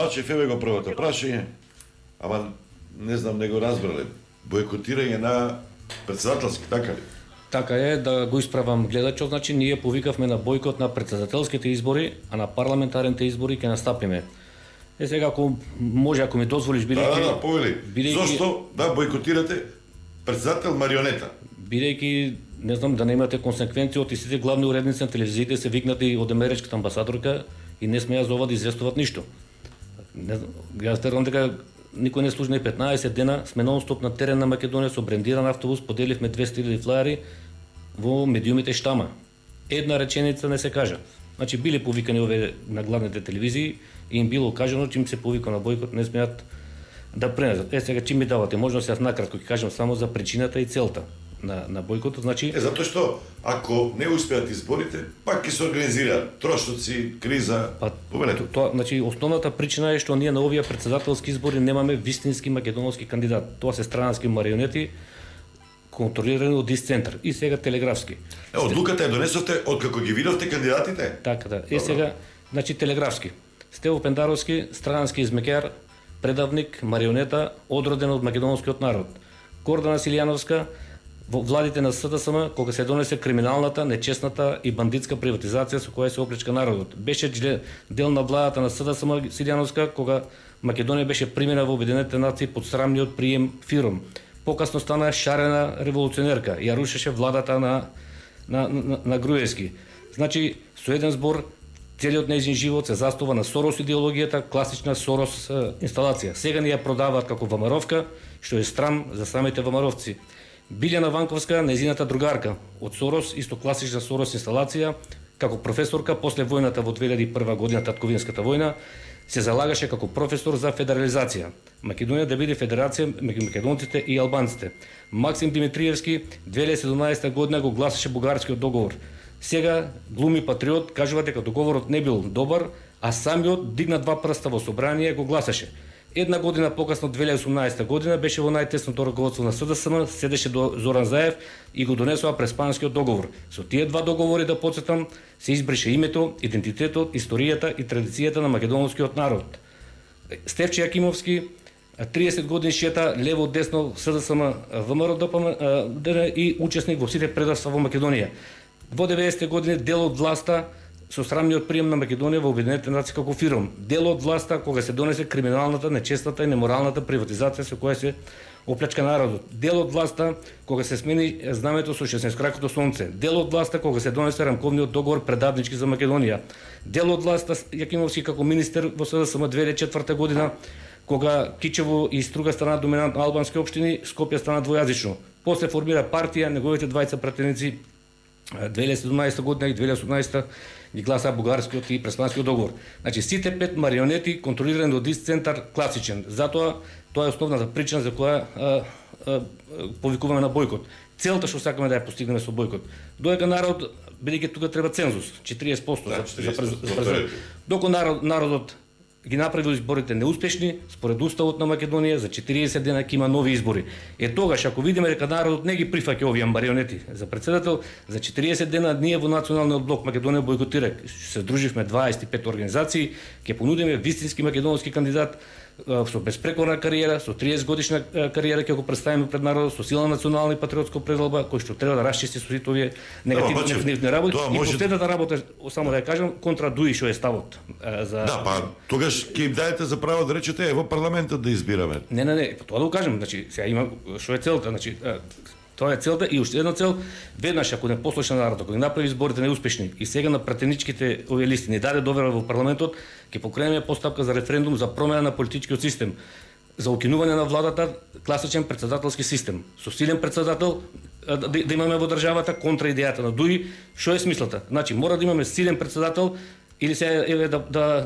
Ачев еве го првото прашање, ама не знам, не го разбрале. Бойкотирање на председателски, така ли? Така е, да го исправам гледачот, значи ние повикавме на бойкот на председателските избори, а на парламентарните избори ќе настапиме. Сега ако може, ако ми дозволиш, бидејќи повели. Зошто да бойкотирате председател марионета? Бидејќи не знам да немате консеквенции од истите главни уредници на телевизиите се викнати од америчката амбасадорка и не смеа за ова да известуват ништо. Не знам, јас верувам дека никој не служи 15 дена, сме нон-стоп на терен на Македонија со брендиран автобус, поделивме 200.000 флаери во медиумите штама. Една реченица не се кажа. Значи биле повикани овие на главните телевизии и им било кажано че им се повика на бойкот, не смеат да пренесат. Сега чим ми давате можност, јас накратко ќе кажам само за причината и целта на бойкотот, значи затоа што ако не успеат изборите, пак ќе се организираат трошоци, криза. Тоа, значи основната причина е што ние на овие председателски избори немаме вистински македонски кандидат. Тоа се странски марионети контролирани од дисцентар и сега телеграфски. Одлуката ја донесовте од како ги видовте кандидатите? Така да. Сега значи телеграфски. Стево Пендаровски, странски измекер, предавник, марионета, одроден од македонскиот народ. Гордана Силјановска, во владите на СДСМ, кога се донесе криминалната, нечестната и бандитска приватизација со која се оплечка народот. Беше дел на владата на СДСМ Силјановска, кога Македонија беше примена во Обединетите нации под срамниот прием ФИРОМ. Покасно стана шарена револуционерка, ја рушеше владата на Груевски. Значи, со еден збор, целиот нејзин живот се застава на Сорос идеологијата, класична Сорос инсталација. Сега ни ја продаваат како ВМРО-вка, што е срам за самите ВМРО-вци. Билјана Ванковска, нејзината другарка од Сорос, исто класична Сорос инсталација, како професорка после војната во 2001 година, татковинската војна, се залагаше како професор за федерализација. Македонија да биде федерација меѓу македонците и албанците. Максим Димитриевски 2017 година го гласаше бугарскиот договор. Сега глуми патриот, кажува дека договорот не бил добар, а самиот дигна два прста во собрание и го гласаше. Една година покасно, 2018 година, беше во најтесното раководство на СДСМ, седеше до Зоран Заев и го донесува Преспанскиот договор. Со тие два договори, да подсетам, се избрише името, идентитетот, историјата и традицијата на македонскиот народ. Стефче Јакимовски 30 години шета лево десно СДСМ ВМРО и учесник во сите предавства во Македонија. Во 90 години дел од власта со срамниот прием на Македонија во Обединетите нации како ФИРОМ. Дел од власта кога се донесе криминалната, нечестната и неморалната приватизација со која се оплячка народот. Дел од власта кога се смени знамето со 16-кракото сонце. Дел од власта кога се донесе рамковниот договор предавнички за Македонија. Дел од власта Јакимовски како министер во СДСМ 2004 година кога Кичево и Струга стана доминантно албански општини, Скопје стана двојазично. После формира партија, неговите двајца пратеници 2017 година и 2018 ги гласаа бугарскиот и преспанскиот договор. Значи сите пет марионети контролирани од дисцентар класичен. Затоа тоа е основната причина за која повикуваме на бойкот. Целта што сакаме да ја постигнеме со бойкот. Доека народ, бидејќи тука треба цензус, 40% за президент. Доко народот ги направил изборите неуспешни, според уставот на Македонија за 40 дена ќе има нови избори. Тогаш ако видиме дека народот не ги прифаќа овие марионети за председател, за 40 дена ние во Националниот блок Македонија бойкотира. Се друживме 25 организации, ќе понудиме вистински македонски кандидат со безпрекорна кариера, со 30 годишна кариера ќе го представиме пред народот, со силна национална и патриотска пределба кој што треба да расчисти со сите овие негативни работи. И последната работа, само да ја кажам, контра Дуи што е ставот за тогаш ќе им даете за право да речете во парламентот да избираме. Не, тоа да го кажам, значи сега има што е целта, значи тоа е целта и уште една цел, веднаш ако не послуша народот, ако ги направи изборите неуспешни и сега на пратеничките овие листи не даде доверба во парламентот, ќе покренеме постапка за референдум за промена на политичкиот систем, за укинување на владата, класичен председателски систем. Со силен председател да имаме во државата контра идејата на Дуи, што е смислата? Значи мора да имаме силен председател. Или се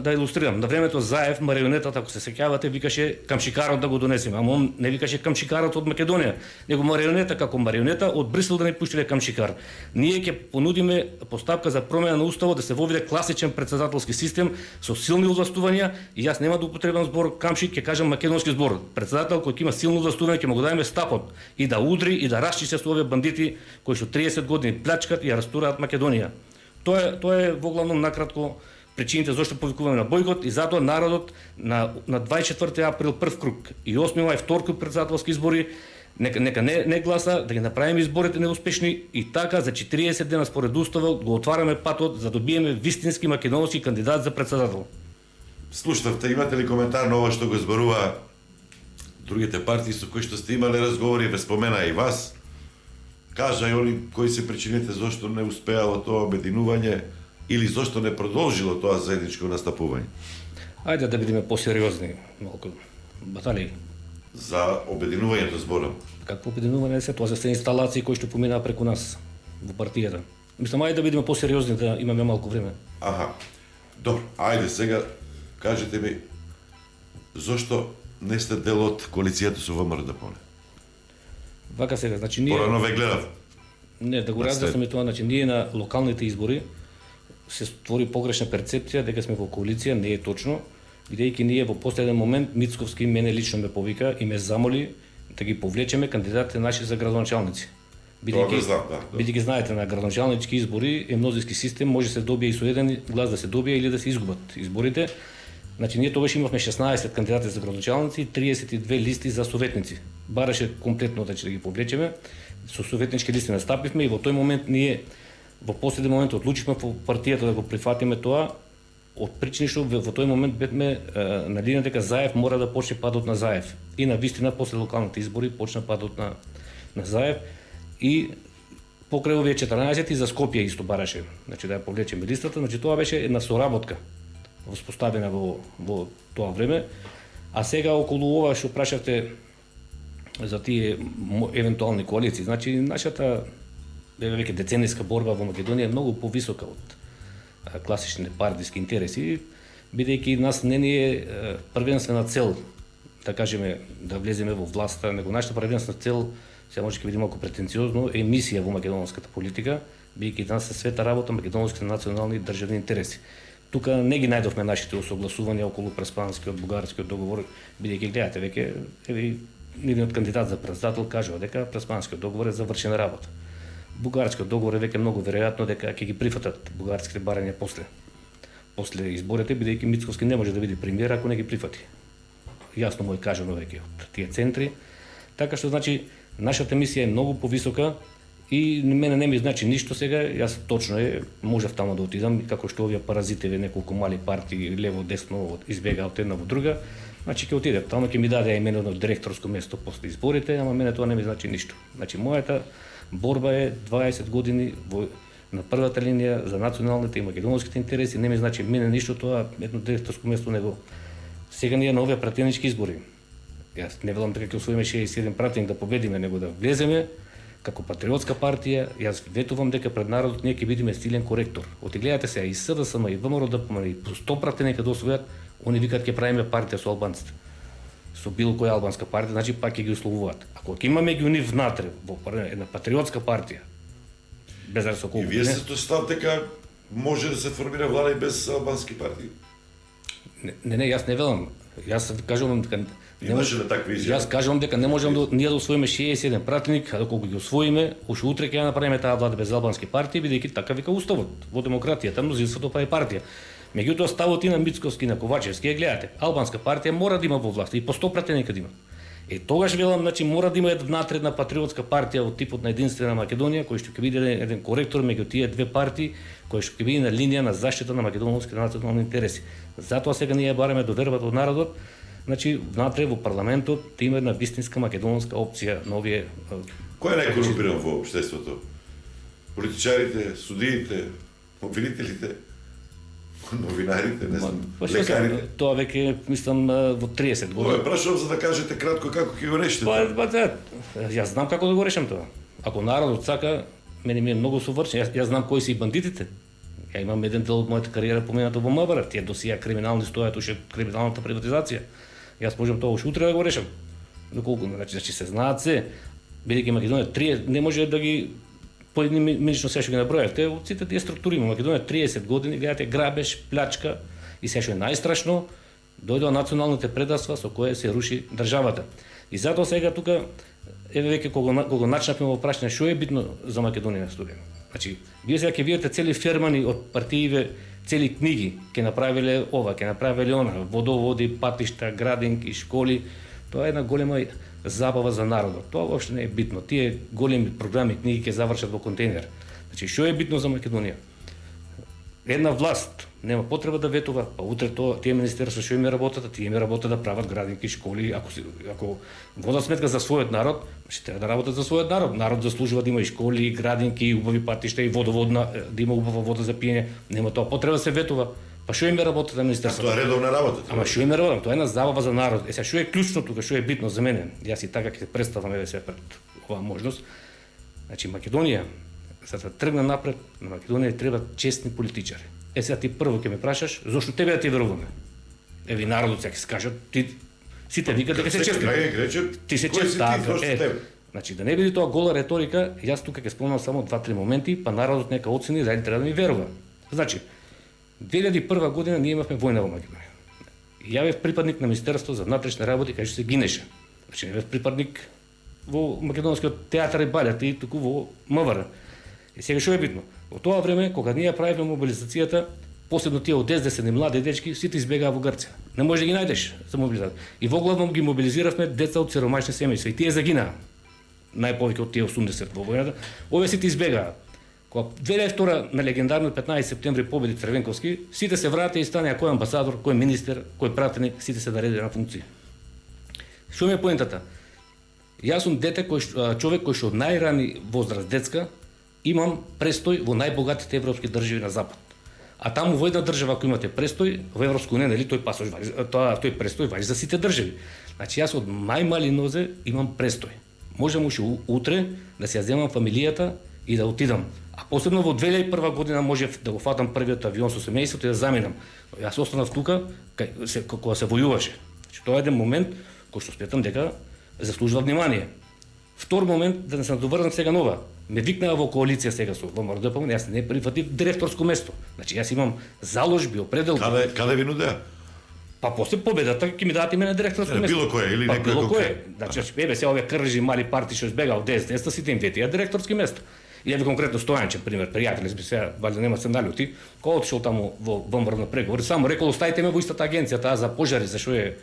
да илустрирам. На времето Заев, марионетата, ако се сеќавате, викаше камшикарот да го донесеме. Ама он не викаше камшикарот од Македонија, него марионета како марионета од Брисел да не пуштиле камшикар. Ние ќе понудиме постапка за промена на уставот да се воведе класичен председателски систем со силни властувања и јас нема да употребам збор камшик, ќе кажам македонски збор. Председател кој има силно властување ќе му го дадеме стапот и да удри и да расчисти со овие бандити кои што 30 години плячкат и ја растураат Македонија. Тоа е во главном накратко причините зашто повикуваме на бойкот и затоа народот на 24 април прв круг и 8 мај втор круг председателски избори нека не гласа, да ги направиме изборите неуспешни и така за 40 дена според уставот го отвараме патот за да добиеме вистински македонски кандидат за председател. Слушнавте, имате ли коментар на ова што го зборува другите партии со кои што сте имале разговори, ве спомена и вас? Кажа и они кои се причините зашто не успеало тоа обединување или зашто не продолжило тоа заедничко настапување? Ајде да бидеме посериозни малку. Батали. За обединувањето зборам. Какво обединување се? Тоа се инсталации кои што поминаа преку нас во партијата. Мислам, ајде да бидеме посериозни, да имаме малку време. Аха. Добро, ајде сега кажете ми зошто не сте дел од коалицијата со ВМРО да поне? Вака сега, значи ние Порано ве гледав. не да го разјасниме тоа, значи ние на локалните избори се створи погрешна перцепција дека сме во коалиција, не е точно, бидејќи ние во последен момент Мицковски мене лично ме повика и ме замоли да ги повлечеме кандидатите наши за градоначалници. Тоа го знам, да. Бидејќи знаете на градоначалнички избори е мнозински систем, може се добие и со еден глас да се добие или да се изгубат изборите. Значи ние тогаш имавме 16 кандидати за градоначалници и 32 листи за советници. Бараше комплетно да ги повлечеме. Со советнички листи настапивме и во тој момент ние во последен момент одлучивме во партијата да го прифатиме тоа од причини што во тој момент бевме на линија дека Заев мора да почне падот на Заев. И на вистина после локалните избори почна падот на Заев и покрај овие 14 и за Скопје исто бараше, значи да ја повлечеме листата, значи тоа беше една соработка воспоставена во тоа време. А сега околу ова што прашавте за тие евентуални коалиции, значи нашата веќе децениска борба во Македонија е многу повисока од класичните партиски интереси, бидејќи нас не ни е првенствена цел, да кажеме, да влеземе во власта, него нашата првенствена цел, сега може ќе биде малку претенциозно, е мисија во македонската политика, бидејќи нас се света работа македонските национални и државни интереси. Тука не ги најдовме нашите осогласувања околу преспанскиот бугарскиот договор, бидејќи гледате веќе еве нивниот кандидат за председател кажува дека преспанскиот договор е завршена работа. Бугарскиот договор е веќе многу веројатно дека ќе ги прифатат бугарските барања после изборите, бидејќи Мицковски не може да биде премиер ако не ги прифати. Јасно му е кажано веќе од тие центри. Така што значи нашата мисија е многу повисока и мене не ми значи ништо сега, јас точно можев таму да отидам, како што овие паразитеви неколку мали партии лево десно избегаа од една во друга, значи ќе отидев таму, ќе ми даде имено директорско место после изборите, ама мене тоа не ми значи ништо. Значи мојата борба е 20 години на првата линија за националните и македонските интереси, не ми значи мене ништо тоа едно директорско место него. Сега ние на овие пратенички избори. Јас не велам дека ќе освоиме 67 пратеник да победиме, него да влеземе како патриотска партија. Јас ветувам дека пред народот ние ќе бидеме силен коректор. Оти гледате се и СДСМ и ВМРО да помени по 100 пратеника да освојат, они викаат ќе правиме партија со албанците. Со било која албанска партија, значи пак ќе ги условуваат. Ако ќе имаме ги нив внатре во една патриотска партија, без разлика колку. И вие се став дека може да се формира влада и без албански партии? Не, јас не велам. Јас кажувам дека имаше ли такви изјави? Јас кажувам дека не можеме ние да освоиме 61 пратеник, а доколку ги освоиме, уште утре ќе ја направиме таа влада без албански партии, бидејќи така вика уставот. Во демократијата мнозинството прави партија. Меѓутоа ставот и на Мицковски и на Ковачевски ја гледате. Албанска партија мора да има во власта и по 100 пратеника да има. Тогаш велам, значи мора да има една внатредна патриотска партија од типот на Единствена Македонија, кој што ќе биде еден коректор меѓу тие две партии, кој што ќе биде на линија на заштита на македонските национални интереси. Затоа сега ние бараме довербата од народот, значи внатре во парламентот да има една вистинска македонска опција на овие. Кој е најкорумпиран во општеството? Политичарите, судиите, обвинителите, новинарите, не знам, лекарите? Тоа веќе мислам во 30 години. Ова прашувам за да кажете кратко како ќе го решите. Јас знам како да го решам тоа. Ако народот сака, мене ми е многу совршен. Јас знам кои се и бандитите. Ја имам еден дел од мојата кариера помината во МВР. Тие досија криминални стојат уште криминалната приватизација. Јас можам тоа уште утре да го решам. Доколку значи се знаат се, бидејќи Македонија 3 не може да ги поединично се што ги набројавте, од сите тие структури во Македонија 30 години гледате грабеж, плячка и се што е најстрашно, дојдоа националните предавства со кои се руши државата. И затоа сега тука еве веќе кога начнавме во прашање што е битно за Македонија студија. Значи, вие сега ќе видите цели фермани од партииве цели книги, ќе направиле ова, ќе направиле она, водоводи, патишта, градинки, школи. Тоа е една голема забава за народот. Тоа воопшто не е битно. Тие големи програми, книги ќе завршат во контейнер. Значи, што е битно за Македонија? Една власт нема потреба да ветува, па утре тие министерства што им работат, тие им работат да прават градинки, школи, ако водат сметка за својот народ, ќе треба да работат за својот народ. Народ заслужува да има и школи, и градинки, и убави патишта, и водоводна, да има убава вода за пиење. Нема тоа потреба да се ветува. Па што им работат на министерството? Тоа е редовна работа. Ама што им работа? Тоа е една забава за народ. Сега што е клучно тука, што е битно за мене? Јас и така ќе се представам се пред оваа можност. Значи Македонија, за да тргне напред, на Македонија треба честни политичари. Сега ти прво ќе ме прашаш, зошто тебе да ти веруваме? Еви народот сега ќе се кажат, ти сите викат дека се честни. Ти се честни. Значи да не биде тоа гола реторика, јас тука ќе спомнам само 2-3 моменти, па народот нека оцени дали треба да ми верува. Значи 2001 година ние имавме војна во Македонија. Ја бев припадник на Министерството за внатрешни работи кај што се гинеше. Значи не бев припадник во македонскиот театар и балет и туку во МВР. И сега што е битно? Во тоа време кога ние правиме мобилизацијата, посебно тие од СДС и млади дечки, сите избегаа во Грција. Не може да ги најдеш за мобилизација. И во главном ги мобилизиравме деца од сиромашни семејства и тие загинаа. Најповеќе од тие 80 во војната. Овие сите избегаа. Кога 2002 на легендарниот 15 септември победи Црвенковски, сите се врати и станеа кој амбасадор, кој министер, кој пратеник, сите се наредени на функција. Што ми е поентата? Јас сум дете човек кој што од најрани возраст детска имам престој во најбогатите европски држави на запад. А таму во една држава ако имате престој, во Европска унија нели тој пасош важи, тој престој важи за сите држави. Значи јас од мајмали нозе имам престој. Можам уште утре да се ја земам фамилијата и да отидам. А посебно во 2001 година можев да го фатам првиот авион со семејството и да заминам. Јас останав тука кога се војуваше. Значи тоа е еден момент кој што сметам дека заслужува внимание. Втор момент да не се надоврнам сега нова. Ме викнаа во коалиција сега со ВМРО-ДПМН, јас не прифатив директорско место. Значи јас имам заложби, определби. Каде ви нудеа? Па после победата ќе ми дадат и мене директорско место. Било кое или некој конкретно? Значи еве се овие кржи мали партии што избегаа од ДСДС, сите им ветија директорски место. И еве конкретно Стојанче пример, пријатели сме сега, валјда нема се налјути, кога отишол таму во ВМРО на преговори, само рекол оставите ме во истата агенција, таа за пожари, за што е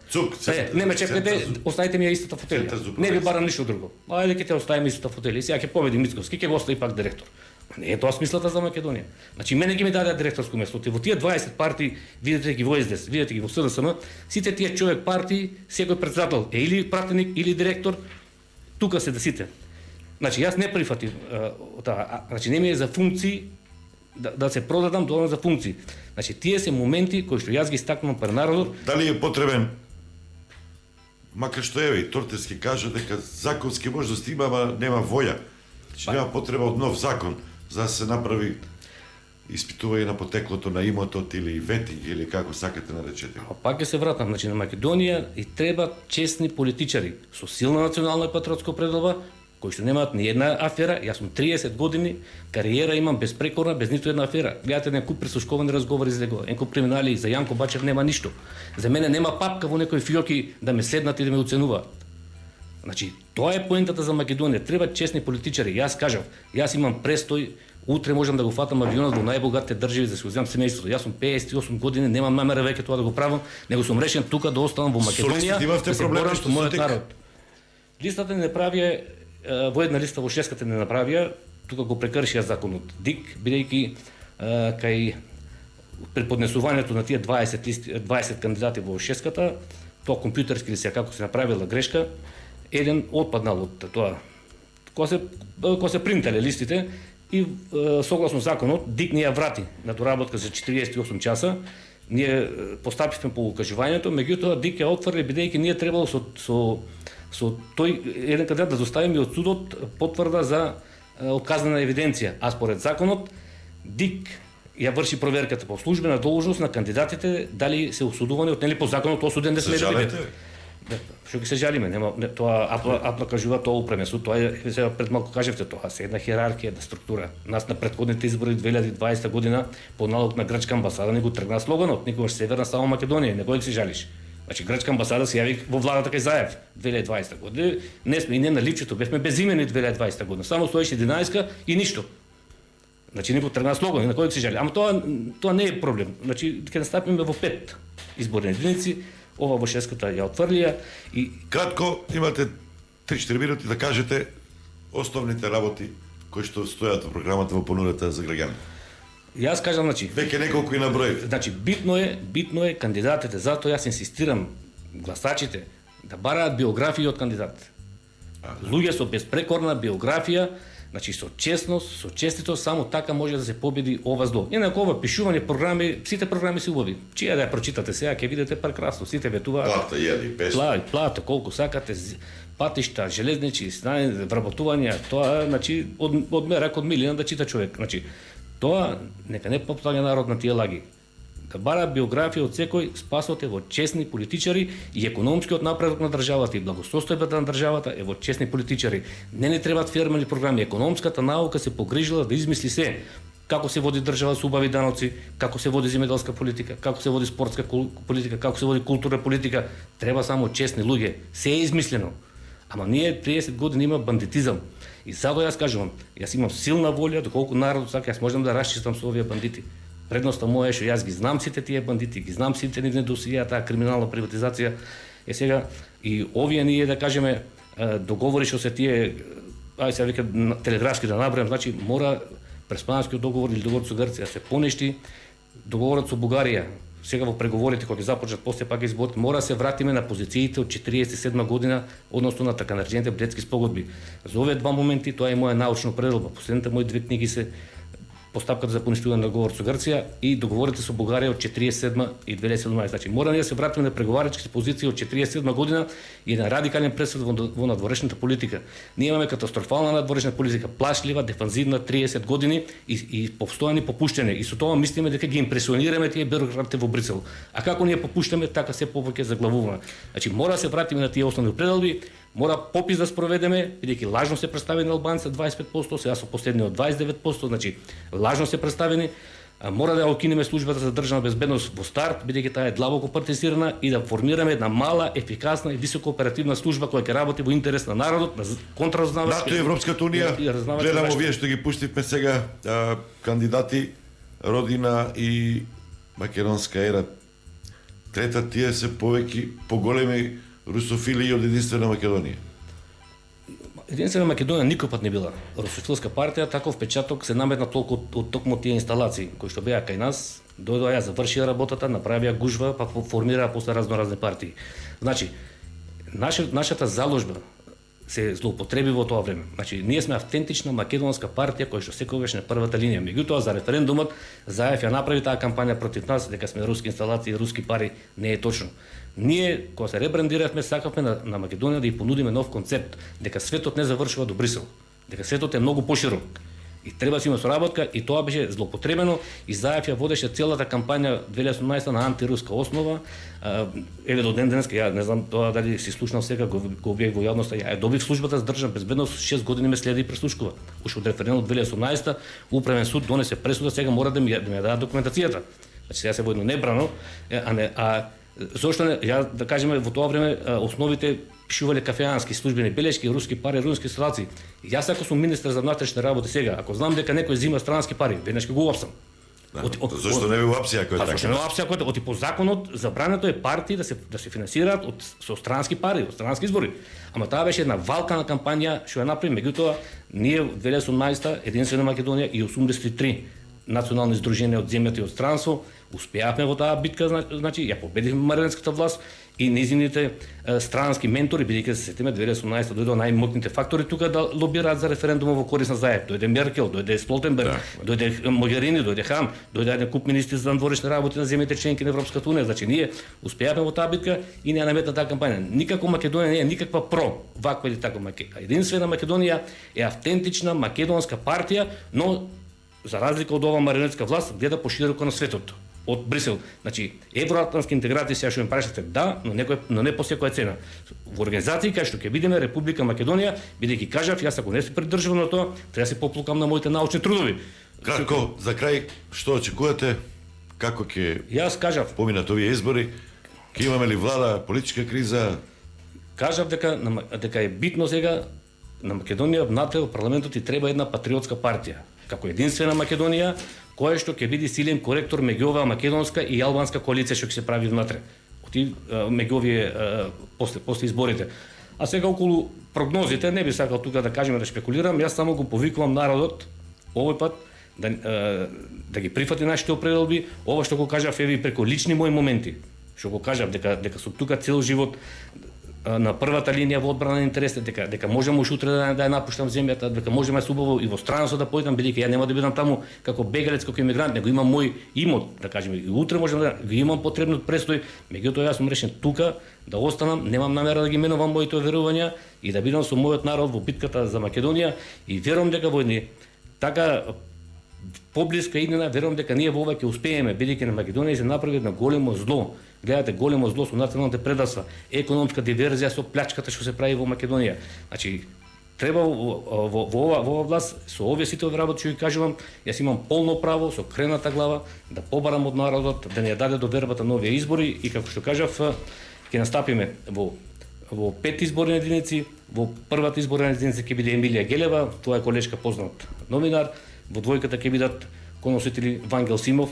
Цук, не ме чекате, оставите ми ја истата фотелија. Не ви барам ништо друго. Ајде ќе те оставиме истата фотелија. Сега ќе победи Мицковски, ќе го остави пак директор. Не е тоа смислата за Македонија. Значи мене ги ми даде директорско место. Во тие 20 партии, видите ги во СДС, видите ги во СДСМ, сите тие човек партии, секој председател е или пратеник или директор, тука се сите. Значи јас не прифатив таа, значи не ми е за функции да се продадам доволно за функции. Значи тие се моменти кои што јас ги стакнувам пред народот. Дали е потребен, макар што еве Тортерски кажа дека законски можност има, ама нема воја. Значи нема потреба од нов закон за да се направи испитување на потеклото на имотот или ветинг или како сакате наречете. Пак ќе се вратам, значи на Македонија и треба честни политичари со силна национална и патриотска предоба, кои што немаат ни една афера. Јас сум 30 години кариера имам безпрекорна, без ниту една афера. Гледате еден куп прислушковани разговори за него, еден куп криминали, за Јанко Бачев нема ништо. За мене нема папка во некои фиоки да ме седнат и да ме оценуваат. Значи, тоа е поентата за Македонија. Треба честни политичари. Јас кажав, јас имам престој, утре можам да го фатам авионот во најбогатите држави за да се уземам семејството. Јас сум 58 години, немам намера веќе тоа да го правам, него сум решен тука да останам во Македонија, да се борам со мојот народ. Листата не направија во една листа во шеската не направија, тука го прекршија законот ДИК, бидејќи кај преподнесувањето на тие 20 кандидати во шеската, тоа компјутерски или се како се направила грешка, еден отпаднал од тоа. Кога се принтале листите и согласно законот ДИК ни ја врати на доработка за 48 часа. Ние постапивме по укажувањето, меѓутоа ДИК ја отврли бидејќи ние требало со тој еден кандидат да доставиме од судот потврда за отказана евиденција, а според законот ДИК ја врши проверката по службена должност на кандидатите дали се осудувани од нели по законот осуден да следи. Што ќе се жалиме, нема тоа апла кажува тоа упреме суд, тоа е сега пред малку кажевте тоа, се една хиерархија, една структура. Нас на претходните избори 2020 година по налог на грчка амбасада не го тргна слоганот, никогаш Северна само Македонија, не го се жалиш. Значи грчка амбасада се јави во владата кај Заев 2020 година. Не сме и не на липчето, бевме безимени 2020 година, само 111 и ништо. Значи некој тргна слоган, на кој се жали. Ама тоа не е проблем. Значи ќе настапиме во 5 изборни единици, ова во 6-ката ја отврлија и Кратко, имате 3-4 минути да кажете основните работи кои што стојат во програмата во понудата за граѓаните. јас кажам, значи, Веќе неколку и набројите. значи битно е кандидатите, затоа јас инсистирам гласачите да бараат биографии од кандидатите. Луѓе со безпрекорна биографија, значи со честност, со честитост, само така може да се победи ова зло. Инаку ова пишување програми, сите програми се убави. Чија да ја прочитате сега, ќе видите прекрасно, сите ветуваат. Плата, јади, песто. Плата, колку сакате, патишта, железничи, вработувања, тоа, значи, од мерак од милина да чита човек. Значи, тоа нека не потпаѓа народ на тие лаги. Да бара биографија од секој, спасот е во честни политичари и економскиот напредок на државата и благосостојбата на државата е во честни политичари. Не ни требаат фирмени програми. Економската наука се погрижила да измисли се. Како се води држава со убави даноци, како се води земјоделска политика, како се води спортска политика, како се води културна политика. Треба само честни луѓе. Се е измислено. Ама ние 30 години има бандитизам. И затоа јас кажувам, јас имам силна волја, доколку народот сака, јас можам да расчистам со овие бандити. Предноста моја е што јас ги знам сите тие бандити, ги знам сите нивни досија, таа криминална приватизација. Е сега и овие ние да кажеме договори што се тие, ај се вика телеграфски да набројам, значи мора преспанскиот договор или договорот со Грција се поништи, договорот со Бугарија. Сега во преговорите кога ќе започнат после пак изборите, мора да се вратиме на позициите од 47 година, односно на така наречените Бледски спогодби. За овие два моменти тоа е моја научна пределба. Последните мои две книги се постапката за поништување на договор со Грција и договорите со Бугарија од 47 и 2017. Значи мора да се вратиме на преговарачките позиции од 47 година и на радикален пресод во надворешната политика. Ние имаме катастрофална надворешна политика, плашлива, дефанзивна 30 години и постојани попуштени. И со тоа мислиме дека ги импресионираме тие бюрократите во Брисел. А како ние попуштаме, така се повеќе заглавуваме. Значи мора да се вратиме на тие основни пределби. Мора попис да спроведеме, бидејќи лажно се представени албанци 25%, сега со последниот 29%, значи лажно се представени. Мора да ја окинеме службата за државна безбедност во старт, бидејќи таа е длабоко партизирана и да формираме една мала, ефикасна и високо оперативна служба која ќе работи во интерес на народот, на контраразузнавачки. НАТО и Европската унија. Гледам овие што ги пуштивме сега кандидати Родина и Македонска ера. Трета, тие се повеќе поголеми русофили од Единствена Македонија. Единствена Македонија никој пат не била русофилска партија, таков печаток се наметна толку од токму тие инсталации кои што беа кај нас, дојдоа, завршија работата, направија гужва, па формираа после разноразни партии. Значи, нашата заложба се злоупотреби во тоа време. Значи, ние сме автентична македонска партија која што секогаш на првата линија. Меѓутоа, за референдумот, Заев ја направи таа кампања против нас, дека сме руски инсталации и руски пари, не е точно. Ние, кога се ребрандиравме, сакавме на Македонија да ја понудиме нов концепт, дека светот не завршува до Брисел, дека светот е многу поширок. И треба да има соработка и тоа беше злоупотребено и Заев ја водеше целата кампања 2018 на антируска основа. Еве до ден денеска, ја не знам тоа дали си слушнал сега, го објавив во јавноста, ја добив службата за државна безбедност, 6 години ме следи и преслушкува. Уште од референдумот 2018 управен суд донесе пресуда, сега мора да ми ја дадат документацијата. Значи сега се воедно небрано, зошто не, ја да кажеме во тоа време основите пишувале кафеански службени белешки, руски пари, руски инсталации. Јас ако сум министер за внатрешни работи сега, ако знам дека некој зима странски пари, веднаш ќе го уапсам. Зошто не ви уапсија ако е така? Зошто не уапсија ако е така? По законот забрането е партии да се финансираат со странски пари, од странски избори. Ама таа беше една валкана кампања што ја направи, меѓутоа ние 2018 Единствена Македонија и 83 национални здруженија од земјата и од странство успеавме во таа битка, значи ја победивме марионетската власт и незините странски ментори, бидејќи се сетиме 2018 дојдоа најмоќните фактори тука да лобираат за референдумот во корист на Заев. Дојде Меркел, дојде Столтенберг, дојде Могерини, дојде Хан, дојде еден куп министри за надворешни работи на земјите членки на Европската унија. Значи ние успеавме во таа битка и не ја наметна таа кампања. Никако Македонија не е никаква про ваква или така Единствена Македонија е автентична македонска партија, но за разлика од ова марионетска власт гледа пошироко на светот. Од Брисел. Значи, евроатлантски интеграции сега што им прашате, да, но не по секоја цена. Во организации кај што ќе видиме Република Македонија, бидејќи кажав, јас ако не се придржувам на тоа, треба да се поплукам на моите научни трудови. Кратко, за крај, што очекувате? Како ќе Јас кажав, поминат овие избори? Ќе имаме ли влада, политичка криза? Кажав дека е битно сега на Македонија внатре во парламентот и треба една патриотска партија. како единствена Македонија, која што ќе биде силен коректор меѓу оваа македонска и албанска коалиција што ќе се прави внатре. Меѓу овие после изборите. А сега околу прогнозите, не би сакал тука да кажеме да шпекулирам, јас само го повикувам народот овој пат да ги прифати нашите определби, ова што го кажав еви преку лични мои моменти, што го кажав дека сум тука цел живот на првата линија во одбрана на интересите, дека можам уште утре да ја напуштам земјата, дека можам јас убаво и во странство да појдам, бидејќи ја нема да бидам таму како бегалец, како имигрант, него имам мој имот, да кажеме, и утре можам да ги имам потребниот престој, меѓутоа јас сум решен тука да останам, немам намера да ги менувам моите верувања и да бидам со мојот народ во битката за Македонија и верувам дека во едни така поблиска иднина, верувам дека ние во ова ќе успееме, бидејќи на Македонија се направи едно големо зло. Гледате, големо зло со националните предавства, економска диверзија со плячката што се прави во Македонија. Значи, треба во ова власт, со овие сите работи што ги кажувам, јас имам полно право, со крената глава, да побарам од народот, да ни ја даде довербата на овие избори и како што кажав, ќе настапиме во 5 изборни единици, во првата изборна единица ќе биде Емилија Гелева, тоа е колешка познат новинар, во двојката ќе бидат коносители Вангел Симов,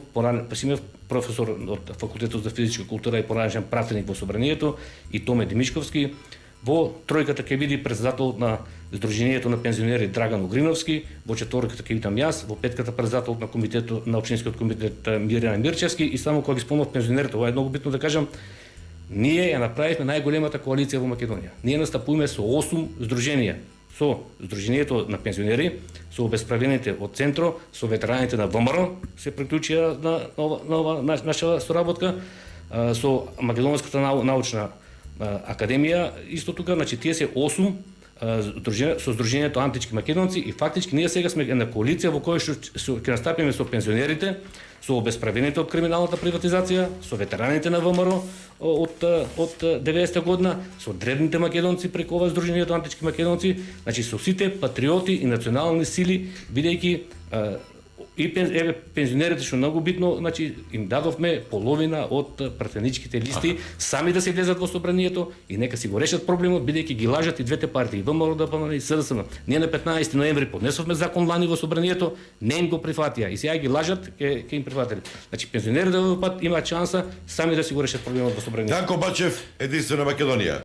професор од Факултетот за физичка култура и поранешен пратеник во Собранието, и Томе Димичковски. Во тројката ќе биде председател на Сдруженијето на пензионери Драган Угриновски, во четворката ќе бидам јас, во петката председател на комитетот на општинскиот комитет Мирјана Мирчевски. И само кога ги спомнав пензионерите, ова е многу битно да кажам, ние ја направивме најголемата коалиција во Македонија. Ние настапуваме со 8 здруженија, со Сдруженијето на пензионери, со обесправените од Центро, со ветераните на ВМРО се приклучија на ова наша соработка, со Македонската научна академија, исто тука, значи тие се 8 со Сдруженијето Антички македонци и фактички ние сега сме една коалиција во која што ќе настапиме со пензионерите, со обесправените од криминалната приватизација, со ветераните на ВМРО од 90-та година, со древните македонци преку ова Сдруженијето Антички македонци, значи со сите патриоти и национални сили, бидејќи и пензионерите што многу битно, значи им дадовме половина од пратеничките листи сами да се влезат во собранието и нека си го решат проблемот, бидејќи ги лажат и двете партии, ВМРО, ДПМН и СДСМ. Ние на 15 ноември поднесовме закон лани во собранието, не им го прифатија и сега ги лажат, ќе им прифатели. Значи пензионерите овој пат имаат шанса сами да си го решат проблемот во собранието. Јанко Бачев, единствена Македонија.